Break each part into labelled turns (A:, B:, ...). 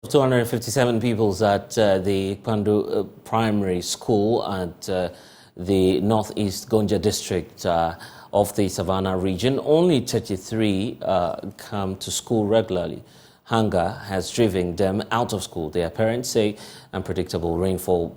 A: 257 pupils at the Kpandu Primary School at the northeast Gonja district of the Savannah region. Only 33 come to school regularly. Hunger has driven them out of school. Their parents say unpredictable rainfall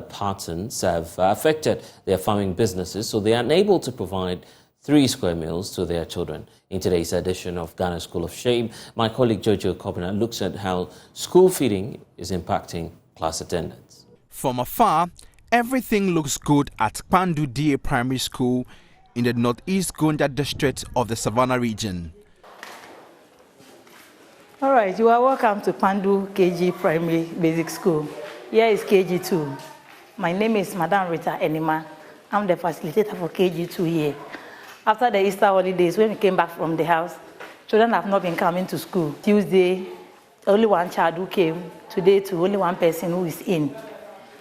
A: patterns have affected their farming businesses, so they are unable to provide 3 square meals to their children. In today's edition of Ghana School of Shame, my colleague Jojo Kopina looks at how school feeding is impacting class attendance.
B: From afar, everything looks good at Kpandu Primary School in the northeast Gonja district of the Savannah region.
C: All right, you are welcome to Kpandu KG Primary Basic School. Here is KG2. My name is Madam Rita Enima. I'm the facilitator for KG2 here. After the Easter holidays, when we came back from the house, children have not been coming to school. Tuesday, only one child who came. Today, only one person who is in.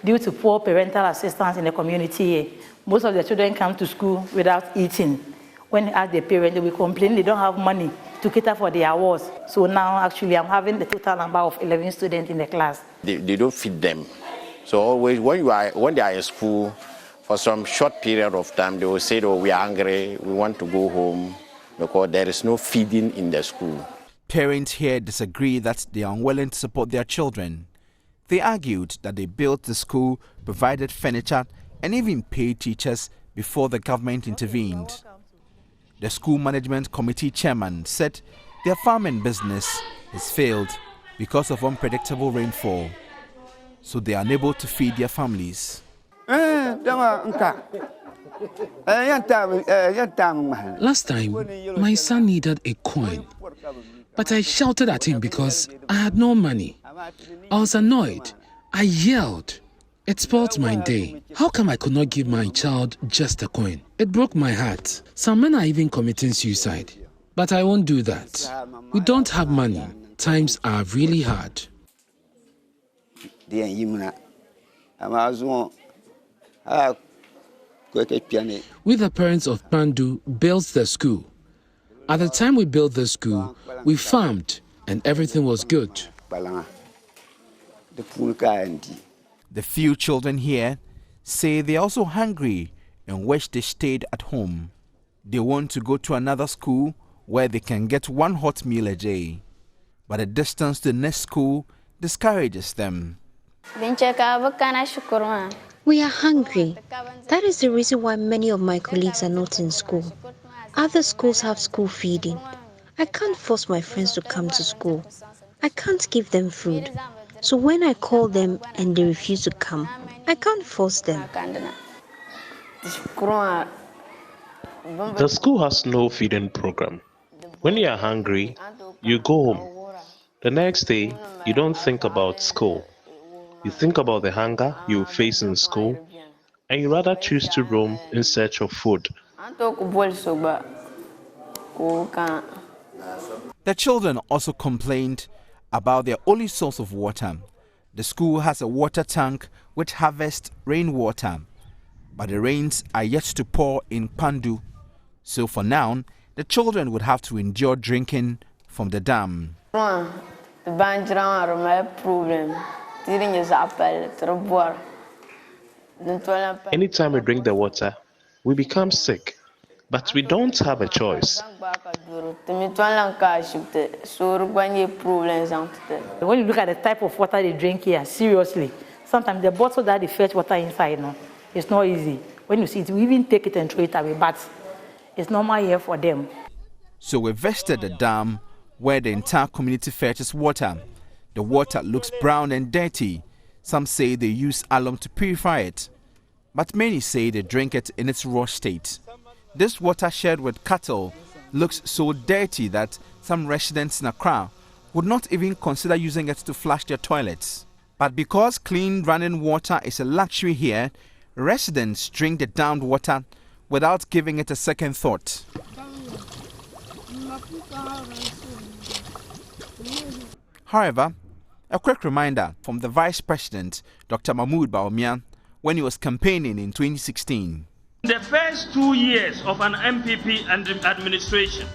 C: Due to poor parental assistance in the community here, most of the children come to school without eating. When you ask the parents, they will complain they don't have money to cater for their awards. So now, actually, I'm having the total number of 11 students in the class.
D: They don't feed them. So always, when they are in school, for some short period of time, they will say, oh, we are hungry, we want to go home, because there is no feeding in the school.
B: Parents here disagree that they are unwilling to support their children. They argued that they built the school, provided furniture, and even paid teachers before the government intervened. The school management committee chairman said their farming business has failed because of unpredictable rainfall, so they are unable to feed their families.
E: Last time, my son needed a coin, but I shouted at him because I had no money. I was annoyed. I yelled. It spoiled my day. How come I could not give my child just a coin? It broke my heart. Some men are even committing suicide. But I won't do that. We don't have money. Times are really hard. We, the parents of Kpandu, built the school. At the time we built the school, we farmed and everything was good.
B: The few children here say they are also hungry and wish they stayed at home. They want to go to another school where they can get 1 hot meal a day. But the distance to the next school discourages them.
F: We are hungry. That is the reason why many of my colleagues are not in school. Other schools have school feeding. I can't force my friends to come to school. I can't give them food. So when I call them and they refuse to come, I can't force them.
G: The school has no feeding program. When you are hungry, you go home. The next day, you don't think about school. You think about the hunger you face in school, and you rather choose to roam in search of food.
B: The children also complained about their only source of water. The school has a water tank which harvests rainwater, but the rains are yet to pour in Kpandu. So for now, the children would have to endure drinking from the dam.
G: Anytime we drink the water, we become sick, but we don't have a choice.
C: When you look at the type of water they drink here, seriously, sometimes the bottle that they fetch water inside, no, it's not easy. When you see it, we even take it and throw it away, but it's normal here for them.
B: So we visited the dam where the entire community fetches water. The water looks brown and dirty. Some say they use alum to purify it, but many say they drink it in its raw state. This water shared with cattle looks so dirty that some residents in Accra would not even consider using it to flush their toilets. But because clean running water is a luxury here, residents drink the dammed water without giving it a second thought. However, a quick reminder from the Vice President, Dr. Mahmoud Bawumia, when he was campaigning in 2016.
H: The first 2 years of an MPP administration,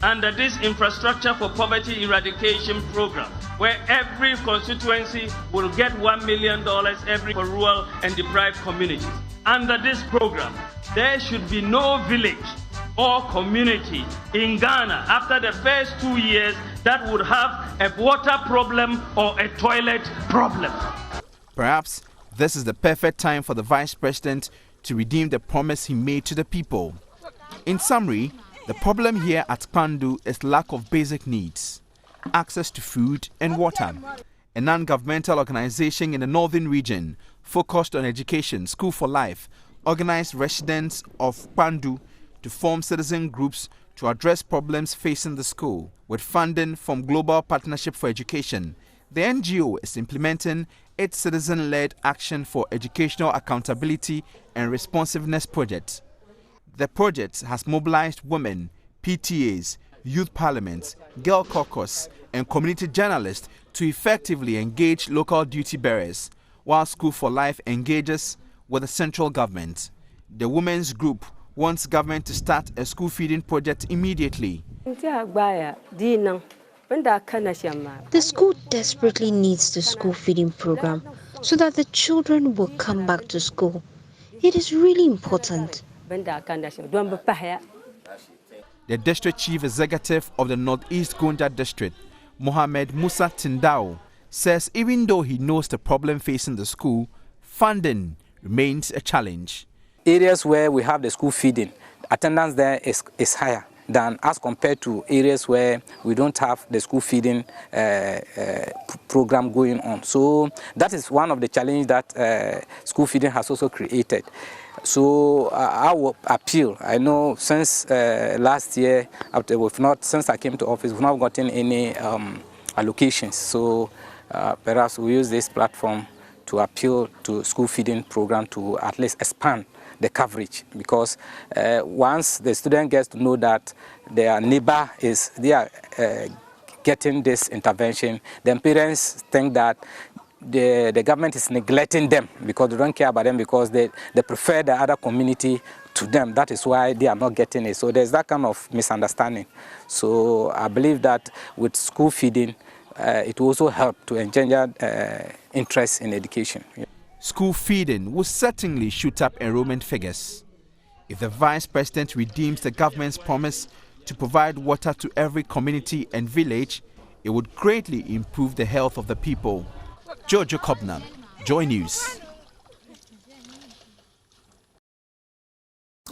H: under this Infrastructure for Poverty Eradication program, where every constituency will get $1 million every for rural and deprived communities. Under this program, there should be no village or community in Ghana after the first 2 years that would have a water problem or a toilet problem.
B: Perhaps this is the perfect time for the Vice President to redeem the promise he made to the people. In summary, the problem here at Kpandu is lack of basic needs, access to food and water. A non-governmental organization in the northern region focused on education, School for Life, organized residents of Kpandu to form citizen groups to address problems facing the school. With funding from Global Partnership for Education, the NGO is implementing its citizen-led action for educational accountability and responsiveness project. The project has mobilized women, PTAs, youth parliaments, girl caucus, and community journalists to effectively engage local duty bearers, while School for Life engages with the central government. The women's group wants government to start a school feeding project immediately.
F: The school desperately needs the school feeding program so that the children will come back to school. It is really important.
B: The district chief executive of the Northeast gov't district, Mohammed Musa Tindao, says even though he knows the problem facing the school, funding remains a challenge.
I: Areas where we have the school feeding, attendance there is higher than as compared to areas where we don't have the school feeding program going on. So that is one of the challenges that school feeding has also created. So I will appeal. I know since last year, since I came to office, we've not gotten any allocations. So perhaps we use this platform to appeal to school feeding program to at least expand the coverage, because once the student gets to know that their neighbor is getting this intervention, then parents think that the government is neglecting them because they don't care about them, because they prefer the other community to them. That is why they are not getting it. So there's that kind of misunderstanding. So I believe that with school feeding, it will also help to engender interest in education.
B: School feeding will certainly shoot up enrollment figures. If the Vice President redeems the government's promise to provide water to every community and village, it would greatly improve the health of the people. Jojo Kobna, Joy News.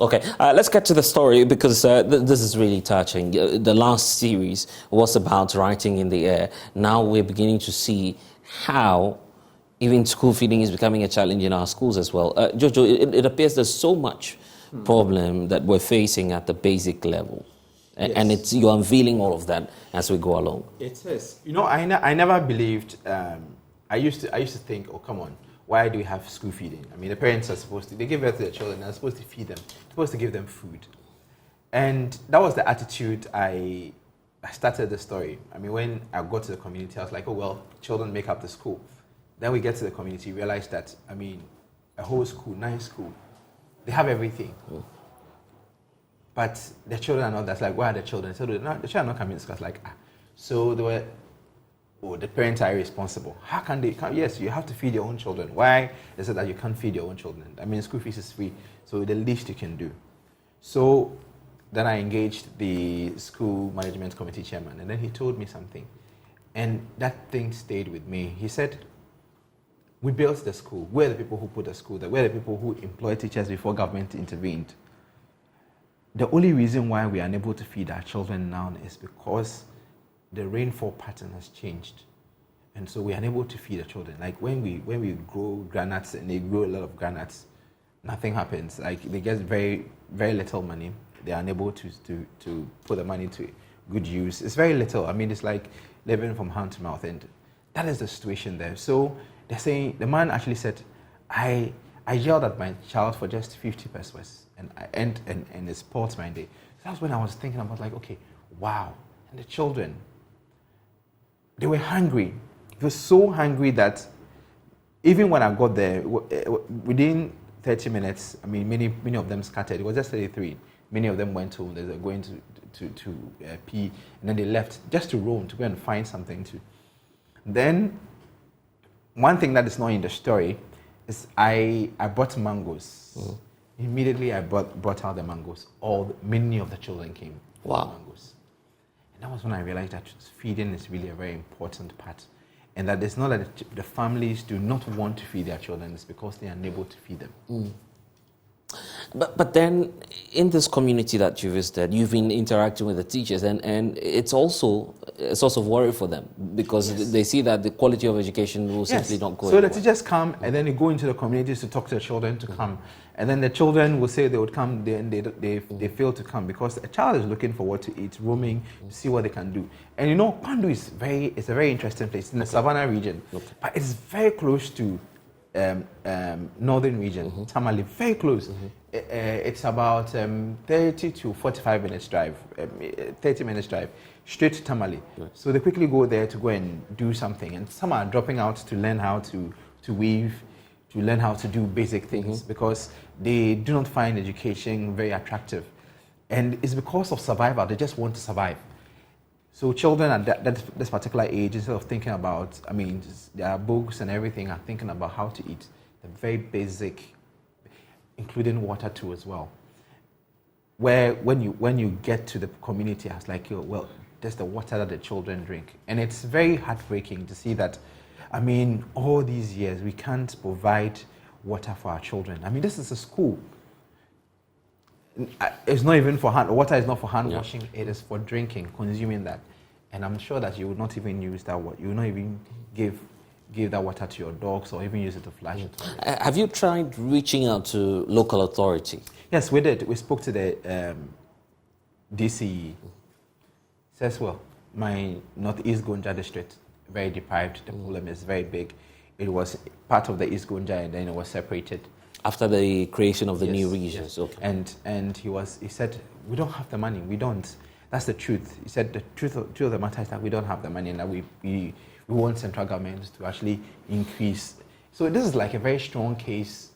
A: Okay, let's get to the story, because this is really touching. The last series was about writing in the air. Now we're beginning to see how even school feeding is becoming a challenge in our schools as well. Jojo, it appears there's so much problem that we're facing at the basic level.
B: Yes.
A: And you're unveiling all of that as we go along.
B: It is. You know, I never believed, I used to think, oh, come on, why do we have school feeding? I mean, the parents are supposed to, they give birth to their children, they're supposed to feed them, supposed to give them food. And that was the attitude I started the story. I mean, when I got to the community, I was like, oh, well, children make up the school. Then we get to the community, realize that, I mean, a whole school, nice school, they have everything. But the children are not, that's like, where are the children? So the children are not coming to class, like, So they were, the parents are irresponsible. How can they come? Yes, you have to feed your own children. Why is it that you can't feed your own children? I mean, school fees is free, so the least you can do. So then I engaged the school management committee chairman, and then he told me something. And that thing stayed with me. He said, we built the school. We're the people who put the school there. We're the people who employed teachers before government intervened. The only reason why we are unable to feed our children now is because the rainfall pattern has changed. And so we are unable to feed the children. Like when we grow granuts and they grow a lot of granuts, nothing happens. Like they get very, very little money. They are unable to put the money to good use. It's very little. I mean, it's like living from hand to mouth. And that is the situation there. So they're saying, the man actually said, I yelled at my child for just 50 pesos and it spoiled my day. So that's when I was thinking about, like, okay, wow. And the children, they were hungry. They were so hungry that even when I got there, within 30 minutes, I mean, many of them scattered. It was just 33. Many of them went home. They were going pee, and then they left just to roam, to go and find something to. Then, one thing that is not in the story is I bought mangoes. Immediately I brought out the mangoes. Many of the children came.
A: Wow.
B: Mangoes. And that was when I realized that feeding is really a very important part. And that it's not that the families do not want to feed their children, it's because they are unable to feed them.
A: But then, in this community that you visited, you've been interacting with the teachers, and it's also a source of worry for them because they see that the quality of education will simply not go.
B: So the teachers come, and then they go into the communities to talk to the children to come, and then the children will say they would come, and they fail to come because a child is looking for what to eat, roaming to see what they can do. And you know, Kpandu is a very interesting place in the Savannah region, but it's very close to northern region, Tamale, very close. It's about 30 to 45 minutes drive, 30 minutes drive, straight to Tamale. So they quickly go there to go and do something. And some are dropping out to learn how to weave, to learn how to do basic things because they do not find education very attractive. And it's because of survival, they just want to survive. So children at this particular age, instead of thinking about, their books and everything, are thinking about how to eat. The very basic, including water too as well. Where when you get to the community, I was like, well, there's the water that the children drink. And it's very heartbreaking to see that, all these years, we can't provide water for our children. This is a school. It's not even for water is not for hand washing, it is for drinking, consuming that. And I'm sure that you would not even use that water. You would not even give that water to your dogs or even use it to flush it.
A: Have you tried reaching out to local authority?
B: Yes, we did. We spoke to the DCE. Says, well, my Northeast Gonja district, very deprived. The problem is very big. It was part of the East Gonja and then it was separated.
A: After the creation of the new regions,
B: yes. Okay. And he said, we don't have the money. We don't. That's the truth. He said the truth of the matter is that we don't have the money and that we want central government to actually increase. So this is like a very strong case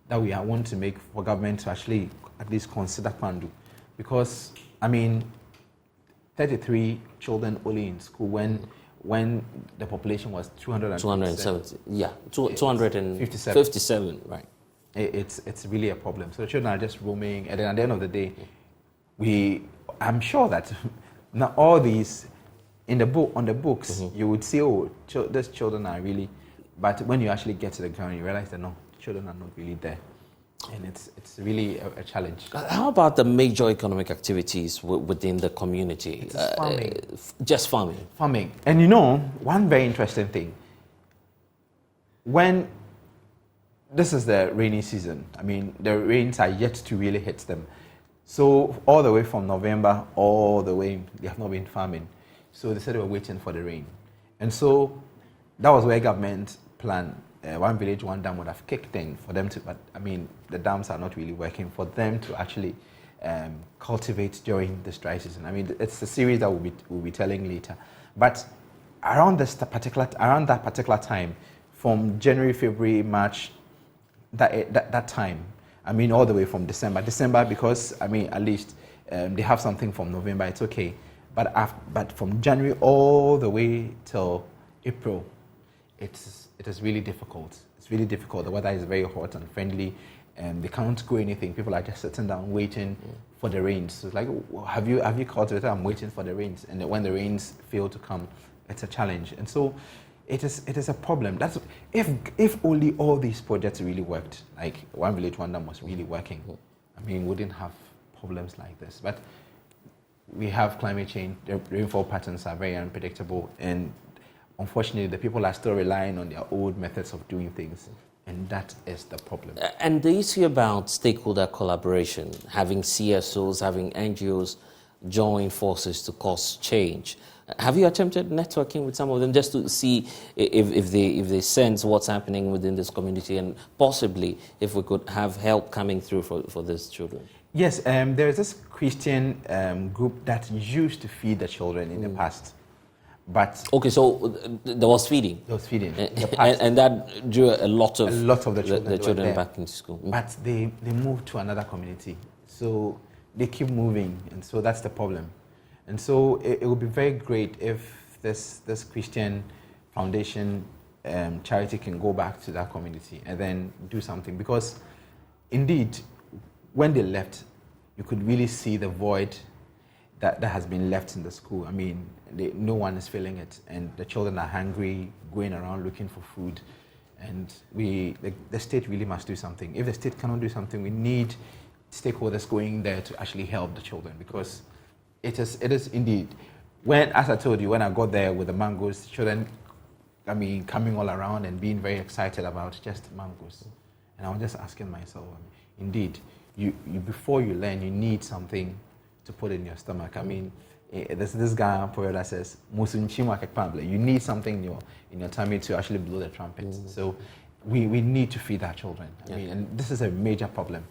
B: that we want to make for government to actually at least consider Kpandu, because 33 children only in school when the population was 270.
A: Yeah, 257, right.
B: It's really a problem. So the children are just roaming, and then at the end of the day, I'm sure that now all these on the books, you would see, these children are really, but when you actually get to the ground, you realize that no, children are not really there, and it's really a challenge.
A: How about the major economic activities within the community?
B: It's farming.
A: Just farming.
B: Farming, and one very interesting thing. When this is the rainy season. The rains are yet to really hit them. So all the way from November, all the way, they have not been farming. So they said they were waiting for the rain. And so that was where government plan, one village, one dam would have kicked in for them to, but the dams are not really working for them to actually cultivate during this dry season. It's a series that we'll be telling later. But around that particular time, from January, February, March, that time, all the way from December because at least they have something from November, it's okay, but from January all the way till April, it is really difficult. It's really difficult. The weather is very hot and friendly, and they can't grow anything. People are just sitting down waiting for the rains. So it's like, have you cultivated? I'm waiting for the rains, and when the rains fail to come, it's a challenge. And so it is a problem. That's if only all these projects really worked, like One Village, One Dam was really working, we wouldn't have problems like this. But we have climate change, the rainfall patterns are very unpredictable, and unfortunately the people are still relying on their old methods of doing things, and that is the problem.
A: And the issue about stakeholder collaboration, having CSOs, having NGOs join forces to cause change. Have you attempted networking with some of them just to see if they sense what's happening within this community, and possibly if we could have help coming through for these children?
B: Yes, there is this Christian group that used to feed the children in the past. But
A: okay, so there was feeding.
B: There was feeding.
A: And that drew a lot of
B: the
A: children back into school.
B: But they moved to another community. So they keep moving, and so that's the problem. And so it would be very great if this Christian foundation charity can go back to that community and then do something, because indeed, when they left, you could really see the void that has been left in the school. I mean, no one is filling it, and the children are hungry, going around looking for food, and the state really must do something. If the state cannot do something, we need stakeholders going there to actually help the children, because it is indeed, as I told you, when I got there with the mangoes, children, I mean, coming all around and being very excited about just mangoes. And I was just asking myself, indeed, you before you learn, you need something to put in your stomach. I mean, there's this guy that says, you need something in your tummy to actually blow the trumpet. So we need to feed our children. I mean, and this is a major problem.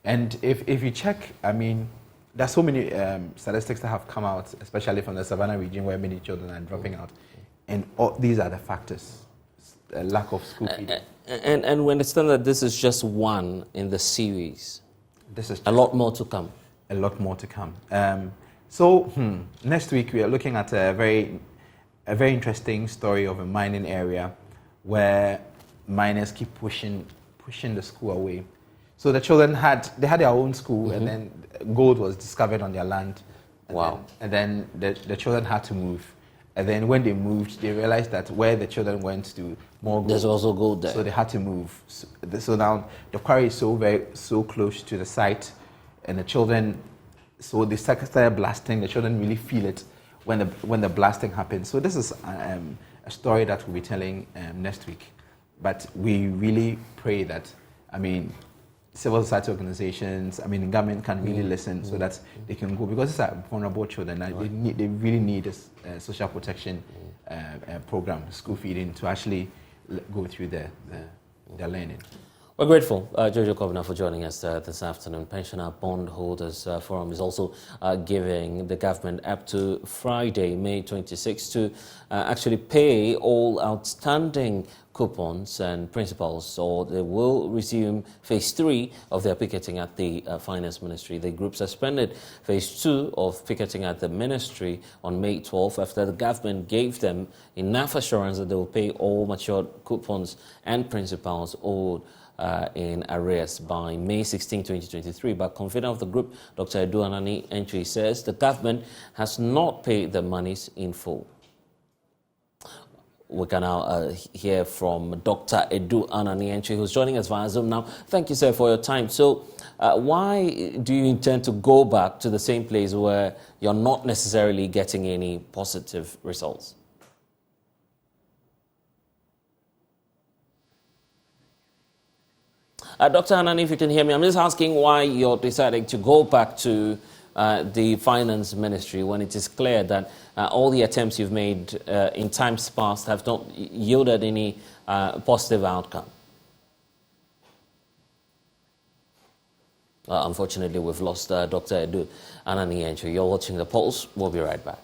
B: And if you check, I mean, there's so many statistics that have come out, especially from the Savannah region, where many children are dropping out. And these are the factors: a lack of school feeding.
A: And we understand that this is just one in the series.
B: This is
A: a lot more to come.
B: A lot more to come. So next week we are looking at a very interesting story of a mining area where miners keep pushing the school away. So the children had their own school, and then gold was discovered on their land. And then the children had to move. And then when they moved, they realized that where the children went to, more gold.
A: There's also gold there.
B: So they had to move. So now the quarry is so close to the site, and the children, so they started blasting. The children really feel it when the blasting happens. So this is a story that we'll be telling next week. But we really pray that, I mean, civil society organizations, I mean, the government can really listen so that they can go, because these are vulnerable children. They really need a social protection program, school feeding, to actually go through their learning.
A: We're grateful, Jojo Kovna, for joining us this afternoon. Pensioner Bondholders Forum is also giving the government up to Friday, May 26, to actually pay all outstanding coupons and principals, or they will resume phase 3 of their picketing at the Finance Ministry. The group suspended phase 2 of picketing at the Ministry on May 12 after the government gave them enough assurance that they will pay all matured coupons and principals owed in arrears by May 16, 2023. But convener of the group, Dr. Edu Anani Entry, says the government has not paid the monies in full. We can now hear from Dr. Edu Anani Entry, who's joining us via Zoom now. Thank you, sir, for your time. So why do you intend to go back to the same place where you're not necessarily getting any positive results? Dr. Anani, if you can hear me, I'm just asking why you're deciding to go back to the Finance Ministry when it is clear that all the attempts you've made in times past have not yielded any positive outcome. Unfortunately, we've lost Dr. Edu Anani Entry. You're watching The Pulse. We'll be right back.